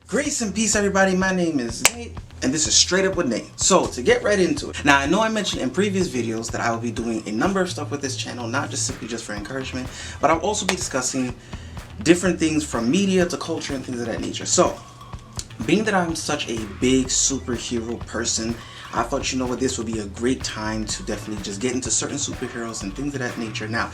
Grace and peace, everybody. My name is Nate, and this is Straight Up with Nate. So, to get right into it. Now, I know I mentioned in previous videos that I will be doing a number of stuff with this channel, not just simply just for encouragement, but I'll also be discussing different things from media to culture and things of that nature. So, being that I'm such a big superhero person, I thought, you know what, this would be a great time to definitely just get into certain superheroes and things of that nature. Now,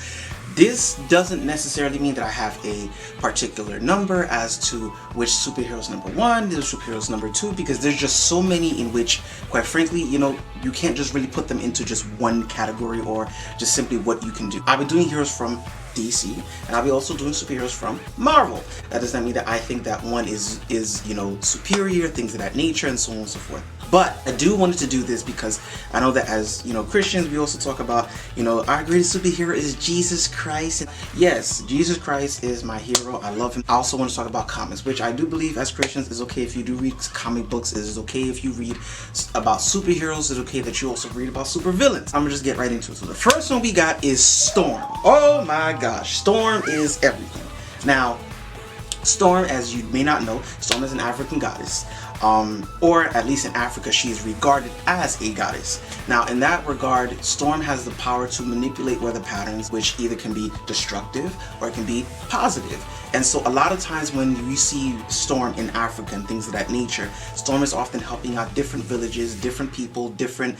this doesn't necessarily mean that I have a particular number as to which superhero is number one, which superhero is number two, because there's just so many in which, quite frankly, you know, you can't just really put them into just one category or just simply what you can do. I'll be doing heroes from DC, and I'll be also doing superheroes from Marvel. That does not mean that I think that one is you know, superior, things of that nature, and so on and so forth. But I do wanted to do this because I know that as, you know, Christians, we also talk about, you know, our greatest superhero is Jesus Christ. And yes, Jesus Christ is my hero. I love him. I also want to talk about comics, which I do believe as Christians is okay if you do read comic books. It is okay if you read about superheroes. It's okay that you also read about supervillains. I'm gonna just get right into it. So the first one we got is Storm. Oh my gosh, Storm is everything. Now, Storm, as you may not know, Storm is an African goddess. Or at least in Africa, she is regarded as a goddess. Now, in that regard, Storm has the power to manipulate weather patterns, which either can be destructive or it can be positive. And so a lot of times when you see Storm in Africa and things of that nature, Storm is often helping out different villages, different people, different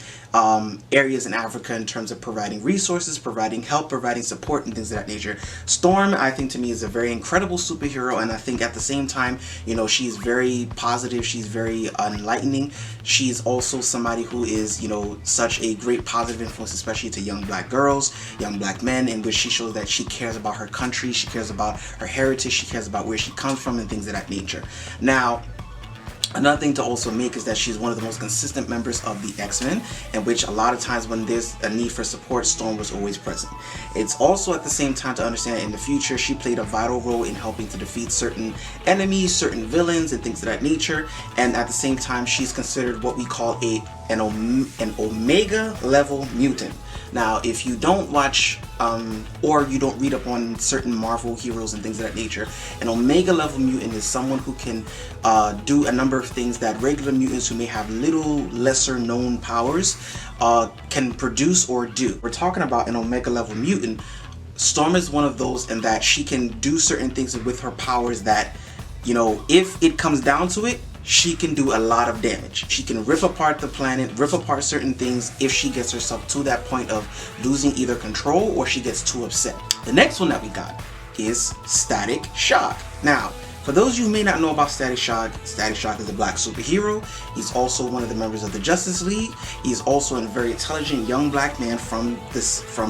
areas in Africa in terms of providing resources, providing help, providing support, and things of that nature. Storm, I think, to me, is a very incredible superhero, and I think at the same time, you know, she's very positive, she's very enlightening. She's also somebody who is, you know, such a great positive influence, especially to young black girls, young black men, in which she shows that she cares about her country, she cares about her heritage, she cares about where she comes from, and things of that nature. Now, another thing to also make is that she's one of the most consistent members of the X-Men, in which a lot of times when there's a need for support, Storm was always present. It's also at the same time to understand in the future she played a vital role in helping to defeat certain enemies, certain villains, and things of that nature. And at the same time, she's considered what we call an Omega level mutant. Now, if you don't watch or you don't read up on certain Marvel heroes and things of that nature, an Omega level mutant is someone who can do a number of things that regular mutants who may have little lesser known powers can produce or do. We're talking about an Omega level mutant. Storm is one of those in that she can do certain things with her powers that, you know, if it comes down to it, she can do a lot of damage. She can rip apart the planet, rip apart certain things if she gets herself to that point of losing either control or she gets too upset. The next one that we got is Static Shock. Now, for those of you who may not know about Static Shock is a black superhero. He's also one of the members of the Justice League. He's also a very intelligent young black man from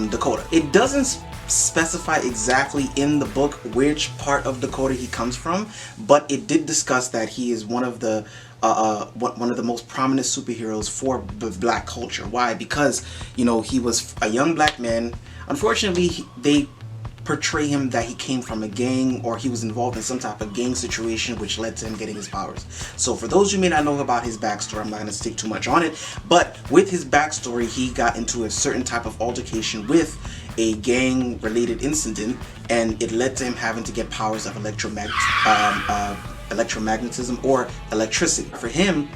Dakota. It doesn't specify exactly in the book which part of Dakota he comes from, but it did discuss that he is one of the most prominent superheroes for the black culture. Why? Because, you know, he was a young black man. Unfortunately, they portray him that he came from a gang, or he was involved in some type of gang situation which led to him getting his powers. So for those who may not know about his backstory, I'm not going to stick too much on it, but with his backstory, he got into a certain type of altercation with a gang related incident, and it led to him having to get powers of electromagnetism or electricity. For him,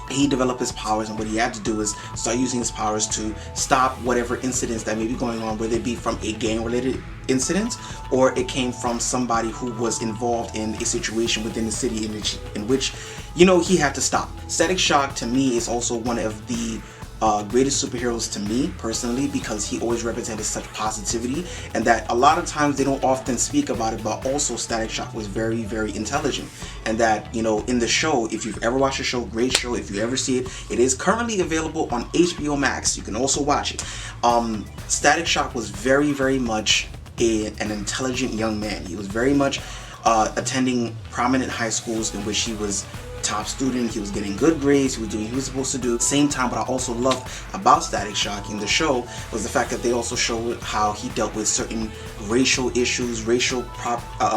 he developed his powers, and what he had to do is start using his powers to stop whatever incidents that may be going on, whether it be from a gang related incident or it came from somebody who was involved in a situation within the city in which you know, he had to stop. Static Shock to me is also one of the greatest superheroes to me personally, because he always represented such positivity, and that a lot of times they don't often speak about it, but also Static Shock was very, very intelligent. And that, you know, in the show, if you've ever watched the show, great show, if you ever see it, it is currently available on HBO Max. You can also watch it. Static Shock was very, very much an intelligent young man. He was very much attending prominent high schools in which he was top student, he was getting good grades, he was doing what he was supposed to do. At the same time, what I also loved about Static Shock in the show was the fact that they also showed how he dealt with certain racial issues, racial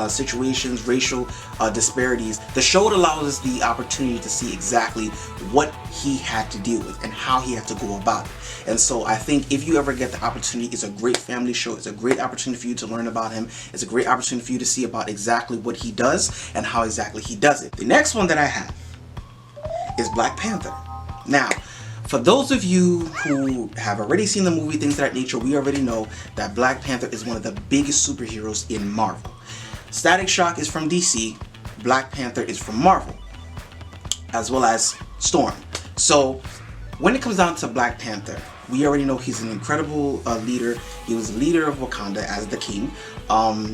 situations, racial disparities. The show allows us the opportunity to see exactly what he had to deal with and how he had to go about it. And so I think if you ever get the opportunity, it's a great family show. It's a great opportunity for you to learn about him. It's a great opportunity for you to see about exactly what he does and how exactly he does it. The next one that I have is Black Panther. Now, for those of you who have already seen the movie, things of that nature, we already know that Black Panther is one of the biggest superheroes in Marvel. Static Shock is from DC, Black Panther is from Marvel, as well as Storm. So when it comes down to Black Panther, we already know he's an incredible leader. He was the leader of Wakanda as the king.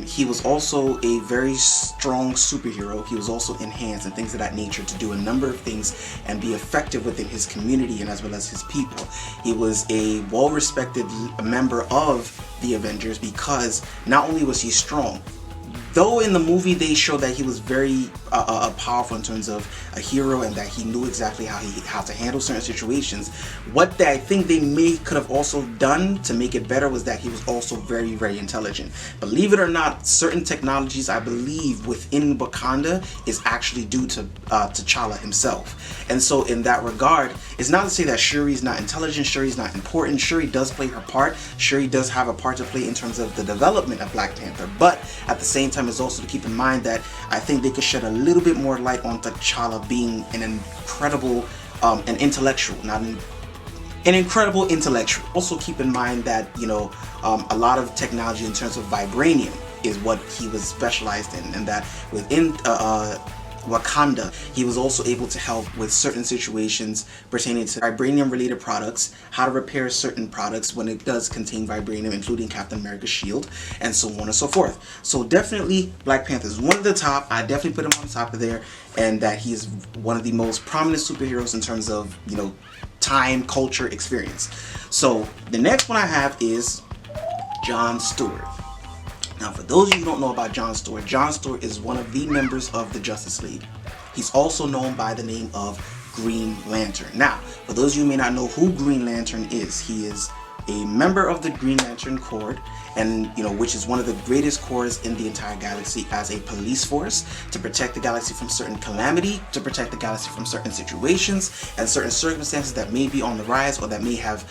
He was also a very strong superhero. He was also enhanced and things of that nature to do a number of things and be effective within his community and as well as his people. He was a well-respected member of the Avengers because not only was he strong, though in the movie they show that he was very powerful in terms of a hero and that he knew exactly how to handle certain situations, what I think they could have also done to make it better was that he was also very, very intelligent. Believe it or not, certain technologies I believe within Wakanda is actually due to T'Challa himself. And so in that regard, it's not to say that Shuri's not intelligent, Shuri's not important. Shuri does play her part. Shuri does have a part to play in terms of the development of Black Panther, but at the same time is also to keep in mind that I think they could shed a little bit more light on T'Challa being an incredible an intellectual, not an incredible intellectual. Also keep in mind that, you know, a lot of technology in terms of vibranium is what he was specialized in, and that within Wakanda, he was also able to help with certain situations pertaining to vibranium related products, how to repair certain products when it does contain vibranium, including Captain America's shield, and so on and so forth. So definitely Black Panther is one of the top. I definitely put him on top of there, and that he is one of the most prominent superheroes in terms of, you know, time, culture, experience. So the next one I have is Jon Stewart. Now, for those of you who don't know about Jon Stewart is one of the members of the Justice League. He's also known by the name of Green Lantern. Now, for those of you who may not know who Green Lantern is, he is a member of the Green Lantern Corps, and you know, which is one of the greatest corps in the entire galaxy as a police force to protect the galaxy from certain calamity, to protect the galaxy from certain situations and certain circumstances that may be on the rise or that may have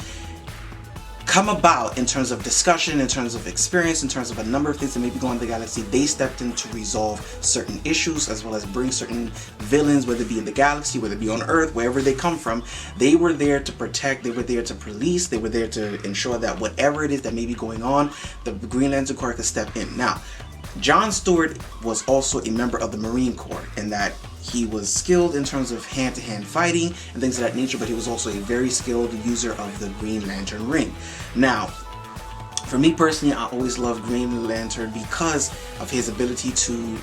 come about in terms of discussion, in terms of experience, in terms of a number of things that may be going on in the galaxy. They stepped in to resolve certain issues as well as bring certain villains, whether it be in the galaxy, whether it be on Earth, wherever they come from. They were there to protect, they were there to police, they were there to ensure that whatever it is that may be going on, the Green Lantern Corps could step in. Now, Jon Stewart was also a member of the Marine Corps in that he was skilled in terms of hand-to-hand fighting and things of that nature, but he was also a very skilled user of the Green Lantern ring. Now, for me personally, I always loved Green Lantern because of his ability to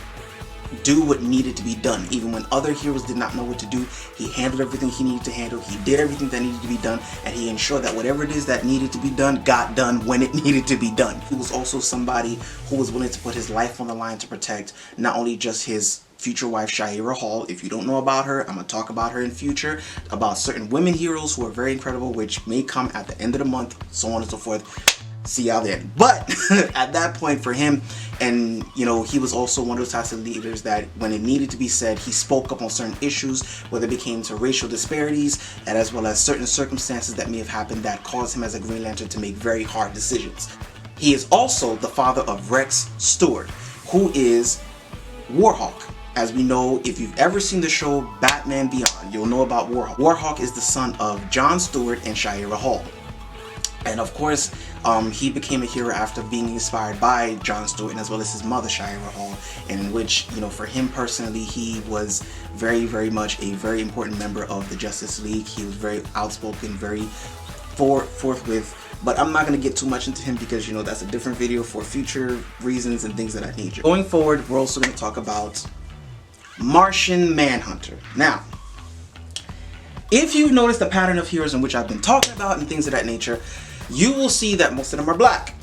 do what needed to be done. Even when other heroes did not know what to do, he handled everything he needed to handle. He did everything that needed to be done, and he ensured that whatever it is that needed to be done got done when it needed to be done. He was also somebody who was willing to put his life on the line to protect not only just his future wife Shayera Hall. If you don't know about her, I'm going to talk about her in future, about certain women heroes who are very incredible, which may come at the end of the month, so on and so forth. See y'all then. But at that point for him, and you know, he was also one of those types of leaders that when it needed to be said, he spoke up on certain issues, whether it became to racial disparities and as well as certain circumstances that may have happened that caused him as a Green Lantern to make very hard decisions. He is also the father of Rex Stewart, who is Warhawk. As we know, if you've ever seen the show Batman Beyond, you'll know about Warhawk. Warhawk is the son of Jon Stewart and Shayera Hall. And of course, he became a hero after being inspired by Jon Stewart and as well as his mother, Shayera Hall, in which, you know, for him personally, he was very, very much a very important member of the Justice League. He was very outspoken, very forthwith. But I'm not going to get too much into him because, you know, that's a different video for future reasons and things of that nature. Going forward, we're also going to talk about Martian Manhunter. Now, if you notice the pattern of heroes in which I've been talking about and things of that nature, you will see that most of them are black.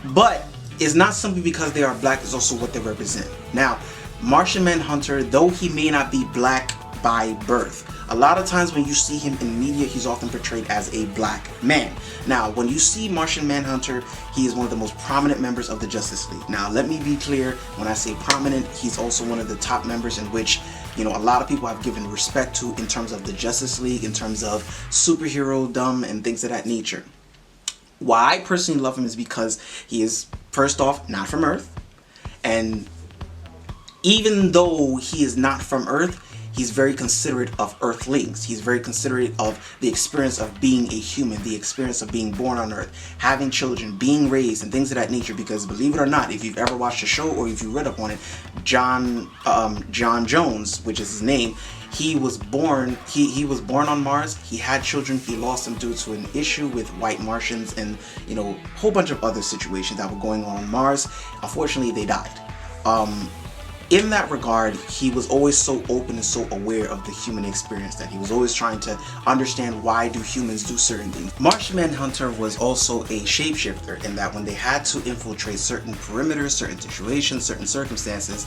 But it's not simply because they are black, it's also what they represent. Now, Martian Manhunter, though he may not be black by birth. A lot of times when you see him in media, he's often portrayed as a black man. Now, when you see Martian Manhunter, he is one of the most prominent members of the Justice League. Now, let me be clear, when I say prominent, he's also one of the top members in which, you know, a lot of people have given respect to in terms of the Justice League, in terms of superhero-dom and things of that nature. Why I personally love him is because he is, first off, not from Earth, and even though he is not from Earth, he's very considerate of Earthlings. He's very considerate of the experience of being a human, the experience of being born on Earth, having children, being raised, and things of that nature. Because believe it or not, if you've ever watched the show or if you read up on it, Jon Jones, which is his name, he was born on Mars. He had children. He lost them due to an issue with white Martians and, you know, a whole bunch of other situations that were going on Mars. Unfortunately, they died. In that regard, he was always so open and so aware of the human experience that he was always trying to understand why do humans do certain things. Martian Manhunter was also a shapeshifter in that when they had to infiltrate certain perimeters, certain situations, certain circumstances,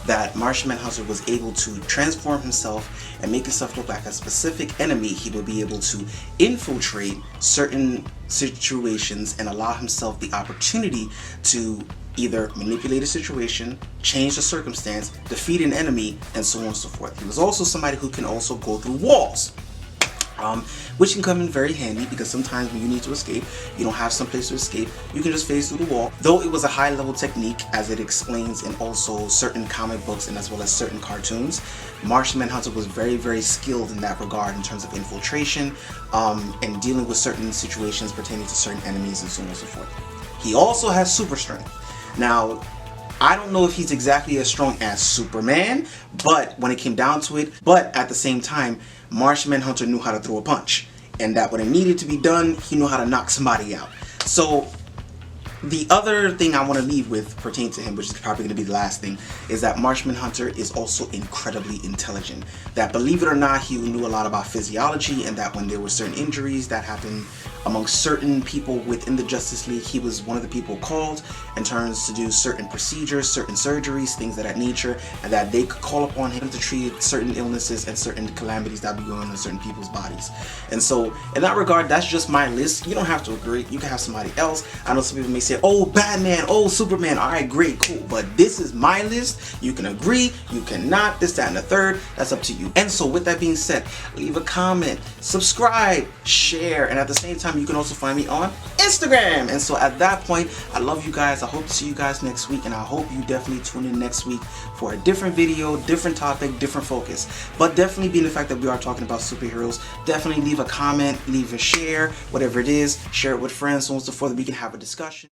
that Martian Manhunter was able to transform himself and make himself look like a specific enemy. He would be able to infiltrate certain situations and allow himself the opportunity to either manipulate a situation, change the circumstance, defeat an enemy, and so on and so forth. He was also somebody who can also go through walls, which can come in very handy because sometimes when you need to escape, you don't have some place to escape, you can just phase through the wall. Though it was a high level technique, as it explains in also certain comic books and as well as certain cartoons, Martian Manhunter was very, very skilled in that regard in terms of infiltration and dealing with certain situations pertaining to certain enemies and so on and so forth. He also has super strength. Now, I don't know if he's exactly as strong as Superman, but when it came down to it, but at the same time, Martian Manhunter knew how to throw a punch, and that when it needed to be done, he knew how to knock somebody out. So the other thing I want to leave with pertaining to him, which is probably going to be the last thing, is that Martian Manhunter is also incredibly intelligent. That believe it or not, he knew a lot about physiology, and that when there were certain injuries that happened among certain people within the Justice League, he was one of the people called in terms to do certain procedures, certain surgeries, things of that nature, and that they could call upon him to treat certain illnesses and certain calamities that be going on in certain people's bodies. And so in that regard, that's just my list. You don't have to agree. You can have somebody else. I know some people may say, oh, Batman, oh, Superman. All right, great, cool. But this is my list. You can agree, you cannot, this, that, and the third. That's up to you. And so with that being said, leave a comment, subscribe, share, and at the same time, you can also find me on Instagram. And so at that point, I love you guys. I hope to see you guys next week, and I hope you definitely tune in next week for a different video, different topic, different focus. But definitely being the fact that we are talking about superheroes, definitely leave a comment, leave a share, whatever it is, share it with friends, so on and so forth, that we can have a discussion.